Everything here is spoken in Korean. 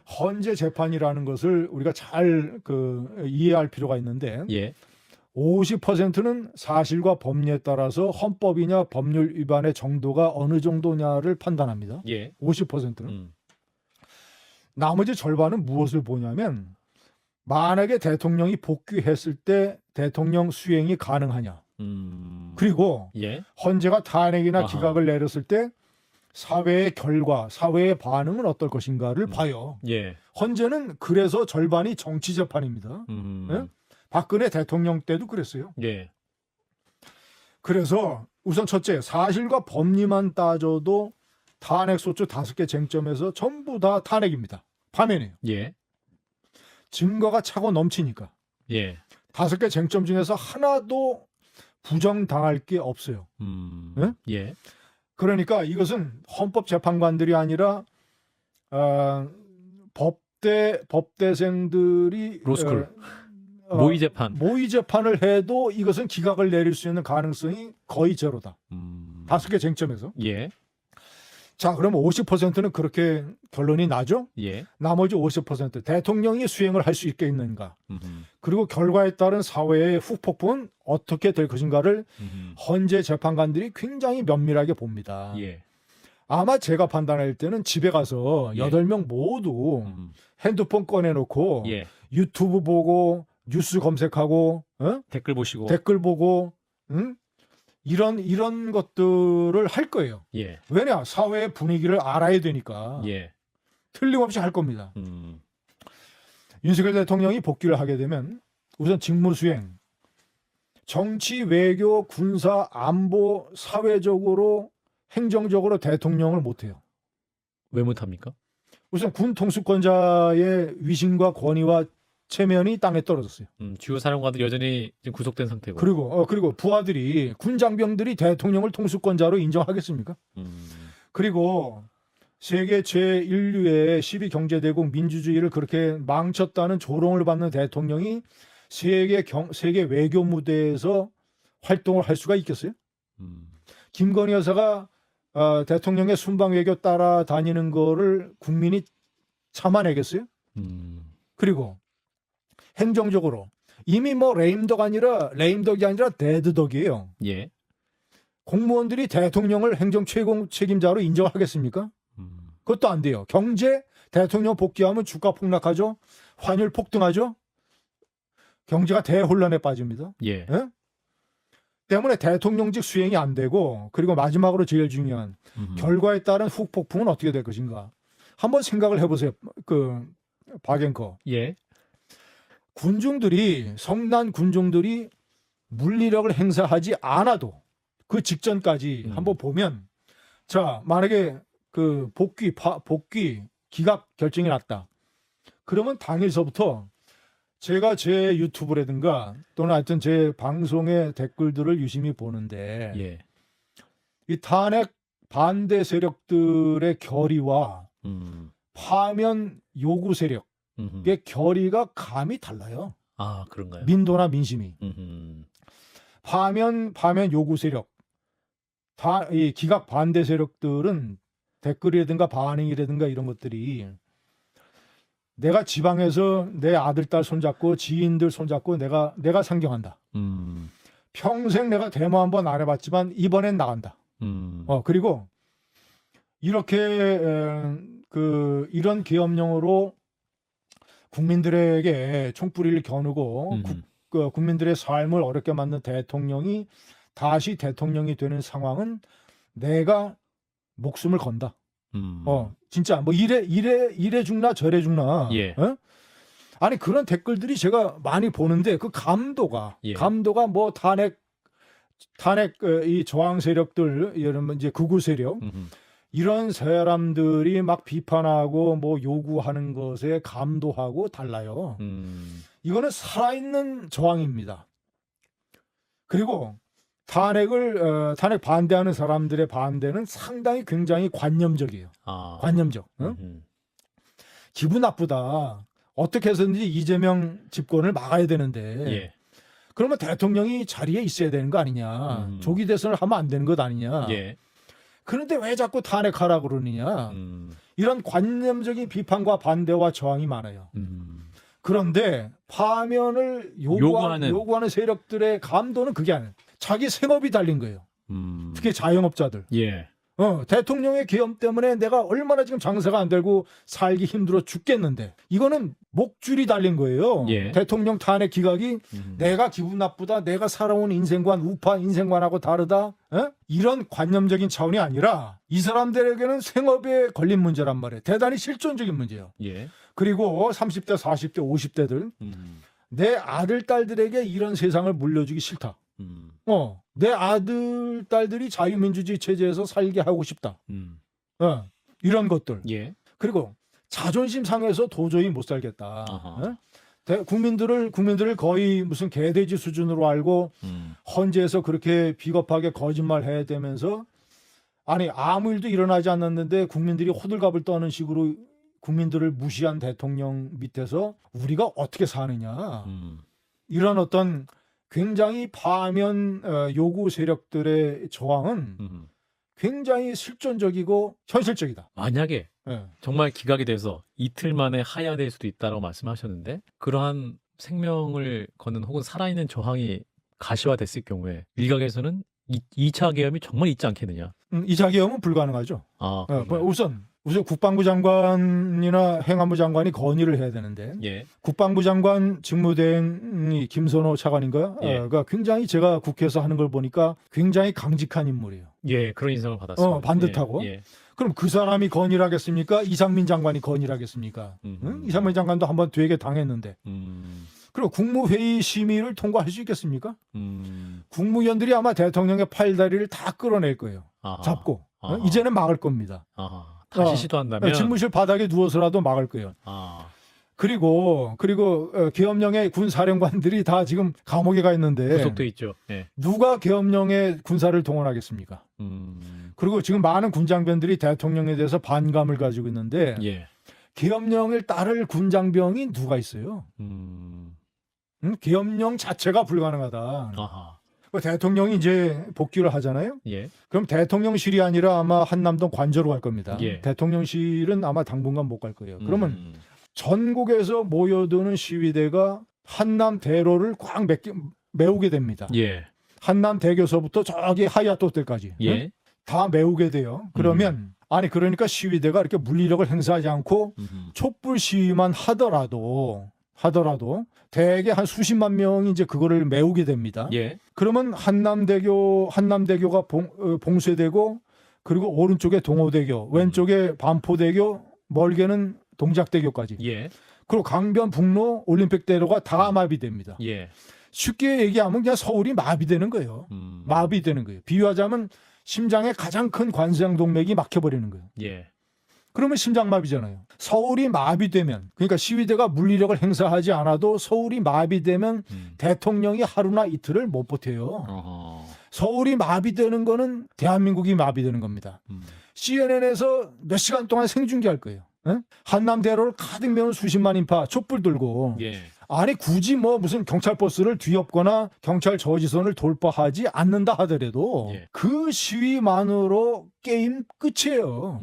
헌재 재판이라는 것을 우리가 잘 이해할 필요가 있는데 예. 50%는 사실과 법리에 따라서 헌법이냐 법률 위반의 정도가 어느 정도냐를 판단합니다. 예. 50%는. 나머지 절반은 무엇을 보냐면 만약에 대통령이 복귀했을 때 대통령 수행이 가능하냐. 그리고 예. 헌재가 탄핵이나 아하. 기각을 내렸을 때 사회의 결과, 사회의 반응은 어떨 것인가를 봐요. 예. 헌재는 그래서 절반이 정치 재판입니다. 예? 박근혜 대통령 때도 그랬어요. 예. 그래서 우선 첫째, 사실과 법리만 따져도 탄핵소추 5개 쟁점에서 전부 다 탄핵입니다. 파면이에요. 예. 증거가 차고 넘치니까. 예. 5개 쟁점 중에서 하나도 부정당할 게 없어요. 예? 예. 그러니까 이것은 헌법재판관들이 아니라 법대생들이 로스쿨. 모의 재판. 모의 재판을 해도 이것은 기각을 내릴 수 있는 가능성이 거의 제로다. 5개 쟁점에서. 예. 자, 그러면 50%는 그렇게 결론이 나죠? 예. 나머지 50% 대통령이 수행을 할 수 있겠는가? 그리고 결과에 따른 사회의 후폭풍은 어떻게 될 것인가를 헌재 재판관들이 굉장히 면밀하게 봅니다. 예. 아마 제가 판단할 때는 집에 가서 예. 8명 모두 핸드폰 꺼내놓고 예. 유튜브 보고 뉴스 검색하고 댓글 보시고. 댓글 보고 이런 것들을 할 거예요. 예. 왜냐? 사회의 분위기를 알아야 되니까. 예. 틀림없이 할 겁니다. 윤석열 대통령이 복귀를 하게 되면 우선 직무 수행, 정치, 외교, 군사, 안보, 사회적으로, 행정적으로 대통령을 못해요. 왜 못합니까? 우선 군 통수권자의 위신과 권위와 체면이 땅에 떨어졌어요. 주요 사령관들 여전히 지금 구속된 상태고. 그리고 부하들이, 군 장병들이 대통령을 통수권자로 인정하겠습니까? 그리고 세계 제1류의 12경제대국 민주주의를 그렇게 망쳤다는 조롱을 받는 대통령이 세계 외교 무대에서 활동을 할 수가 있겠어요? 김건희 여사가 대통령의 순방 외교 따라다니는 거를 국민이 참아내겠어요? 그리고 행정적으로 이미 레임덕이 아니라 데드덕이에요. 예. 공무원들이 대통령을 행정 최고 책임자로 인정하겠습니까? 그것도 안 돼요. 경제, 대통령 복귀하면 주가 폭락하죠. 환율 폭등하죠. 경제가 대혼란에 빠집니다. 예. 예? 때문에 대통령직 수행이 안 되고, 그리고 마지막으로 제일 중요한 결과에 따른 후폭풍은 어떻게 될 것인가. 한번 생각을 해보세요. 박앵커. 예. 성난 군중들이 물리력을 행사하지 않아도 그 직전까지 한번 보면, 자, 만약에 복귀 기각 결정이 났다. 그러면 당일서부터 제가 제 유튜브라든가 또는 하여튼 제 방송의 댓글들을 유심히 보는데, 예. 이 탄핵 반대 세력들의 결의와 파면 요구 세력의 결의가 감이 달라요. 아, 그런가요? 민도나 민심이. 파면 요구 세력, 이 기각 반대 세력들은 댓글이라든가 반응이라든가 이런 것들이 내가 지방에서 내 아들, 딸 손잡고 지인들 손잡고 내가 상경한다. 평생 내가 데모 한번 안 해봤지만 이번엔 나간다. 그리고 이렇게 이런 계엄령으로 국민들에게 총뿌리를 겨누고 국민들의 삶을 어렵게 만든 대통령이 다시 대통령이 되는 상황은 내가 목숨을 건다. 진짜 뭐 이래 죽나 저래 죽나. 예. 아니 그런 댓글들이 제가 많이 보는데 그 감도가 뭐 탄핵 이 저항 세력들 이런 이제 극우 세력 이런 사람들이 막 비판하고 뭐 요구하는 것에 감도하고 달라요. 이거는 살아있는 저항입니다. 그리고 탄핵 반대하는 사람들의 반대는 상당히 굉장히 관념적이에요. 관념적. 기분 나쁘다. 어떻게 해서든지 이재명 집권을 막아야 되는데 예. 그러면 대통령이 자리에 있어야 되는 거 아니냐. 조기 대선을 하면 안 되는 것 아니냐. 예. 그런데 왜 자꾸 탄핵하라 그러느냐. 이런 관념적인 비판과 반대와 저항이 많아요. 그런데 파면을 요구하는 세력들의 감도는 그게 아니에요. 자기 생업이 달린 거예요. 특히 자영업자들. 예. 대통령의 계엄 때문에 내가 얼마나 지금 장사가 안 되고 살기 힘들어 죽겠는데 이거는 목줄이 달린 거예요. 예. 대통령 탄핵 기각이 내가 기분 나쁘다. 내가 살아온 인생관 우파 인생관하고 다르다. 이런 관념적인 차원이 아니라 이 사람들에게는 생업에 걸린 문제란 말이에요. 대단히 실존적인 문제예요. 예. 그리고 30대 40대 50대들 내 아들 딸들에게 이런 세상을 물려주기 싫다. 내 아들 딸들이 자유민주주의 체제에서 살게 하고 싶다. 이런 것들. 예. 그리고 자존심 상해서 도저히 못 살겠다. 국민들을 거의 무슨 개돼지 수준으로 알고 헌재에서 그렇게 비겁하게 거짓말 해야 되면서 아니 아무 일도 일어나지 않았는데 국민들이 호들갑을 떠는 식으로 국민들을 무시한 대통령 밑에서 우리가 어떻게 사느냐. 이런 어떤 굉장히 파면 요구 세력들의 저항은 굉장히 실존적이고 현실적이다. 만약에 정말 기각이 돼서 이틀 만에 하야될 수도 있다라고 말씀하셨는데 그러한 생명을 거는 혹은 살아있는 저항이 가시화됐을 경우에 일각에서는 2차 계엄이 정말 있지 않겠느냐. 2차 계엄은 불가능하죠. 그런가요? 우선 국방부 장관이나 행안부 장관이 건의를 해야 되는데 예. 국방부 장관 직무대행이 김선호 차관인가요? 예. 그러니까 굉장히 제가 국회에서 하는 걸 보니까 굉장히 강직한 인물이에요. 예, 그런 인상을 받았습니다. 반듯하고. 예. 그럼 그 사람이 건의를 하겠습니까? 이상민 장관이 건의를 하겠습니까? 이상민 장관도 한번 되게 당했는데. 그리고 국무회의 심의를 통과할 수 있겠습니까? 국무위원들이 아마 대통령의 팔다리를 다 끌어낼 거예요. 아하. 잡고. 아하. 이제는 막을 겁니다. 아하. 다시 시도한다면 집무실 바닥에 누워서라도 막을 거예요. 그리고 계엄령의 군 사령관들이 다 지금 감옥에 가 있는데 구속돼 있죠. 예. 누가 계엄령의 군사를 동원하겠습니까? 그리고 지금 많은 군장병들이 대통령에 대해서 반감을 가지고 있는데 예. 계엄령을 따를 군장병이 누가 있어요? 계엄령 자체가 불가능하다. 아하. 대통령이 이제 복귀를 하잖아요. 예. 그럼 대통령실이 아니라 아마 한남동 관저로 갈 겁니다. 예. 대통령실은 아마 당분간 못 갈 거예요. 그러면 전국에서 모여드는 시위대가 한남 대로를 꽉 메우게 됩니다. 예. 한남 대교서부터 저기 하얏도때까지 예. 다 메우게 돼요. 그러면 그러니까 시위대가 이렇게 물리력을 행사하지 않고 촛불 시위만 하더라도 대개 한 수십만 명이 이제 그거를 메우게 됩니다. 예. 그러면 한남대교가 봉쇄되고 그리고 오른쪽에 동호대교, 왼쪽에 반포대교, 멀게는 동작대교까지. 예. 그리고 강변북로, 올림픽대로가 다 마비됩니다. 예. 쉽게 얘기하면 그냥 서울이 마비되는 거예요. 마비되는 거예요. 비유하자면 심장의 가장 큰 관상동맥이 막혀버리는 거예요. 예. 그러면 심장마비잖아요. 서울이 마비되면 그러니까 시위대가 물리력을 행사하지 않아도 서울이 마비되면 대통령이 하루나 이틀을 못 버텨요. 서울이 마비되는 거는 대한민국이 마비되는 겁니다. CNN에서 몇 시간 동안 생중계할 거예요. 한남대로를 가득 메운 수십만 인파 촛불 들고 예. 아니 굳이 뭐 무슨 경찰 버스를 뒤엎거나 경찰 저지선을 돌파하지 않는다 하더라도 예. 그 시위만으로 게임 끝이에요.